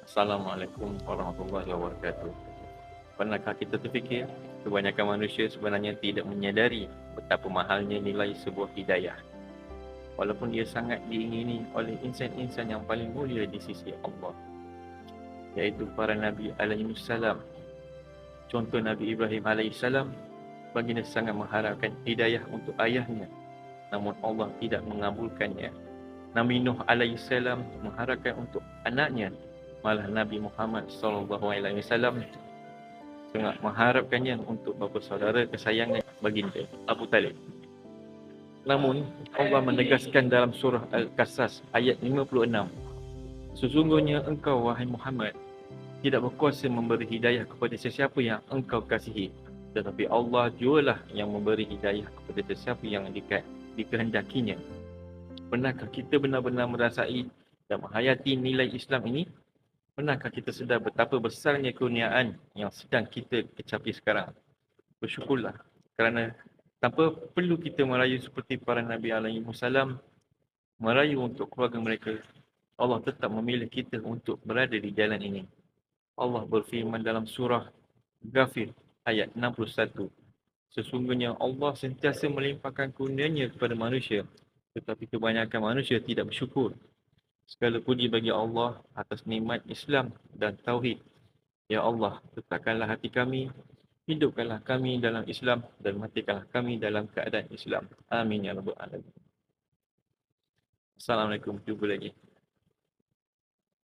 Assalamualaikum warahmatullahi wabarakatuh. Pernahkah kita terfikir kebanyakan manusia sebenarnya tidak menyadari betapa mahalnya nilai sebuah hidayah, walaupun ia sangat diingini oleh insan-insan yang paling mulia di sisi Allah, iaitu para Nabi alaihissalam. Contoh Nabi Ibrahim alaihissalam, baginda sangat mengharapkan hidayah untuk ayahnya, namun Allah tidak mengabulkannya. Nabi Nuh alaihissalam mengharapkan untuk anaknya, malah Nabi Muhammad SAW sangat mengharapkannya untuk bapa saudara kesayangan baginda Abu Talib. Namun Allah menegaskan dalam surah Al-Qasas ayat 56, sesungguhnya engkau wahai Muhammad tidak berkuasa memberi hidayah kepada sesiapa yang engkau kasihi, tetapi Allah jualah yang memberi hidayah kepada sesiapa yang dikehendakinya. Pernahkah kita benar-benar merasai dan menghayati nilai Islam ini? Pernahkah kita sedar betapa besarnya kurniaan yang sedang kita kecapi sekarang? Bersyukurlah kerana tanpa perlu kita merayu seperti para Nabi alaihissalam merayu untuk keluarga mereka, Allah tetap memilih kita untuk berada di jalan ini. Allah berfirman dalam surah Ghafir ayat 61, sesungguhnya Allah sentiasa melimpahkan kurnia-Nya kepada manusia, tetapi kebanyakan manusia tidak bersyukur. Segala puji bagi Allah atas nikmat Islam dan Tauhid. Ya Allah, tetapkanlah hati kami, hidupkanlah kami dalam Islam dan matikanlah kami dalam keadaan Islam. Amin ya rabbal alamin. Assalamualaikum. Jumpa lagi.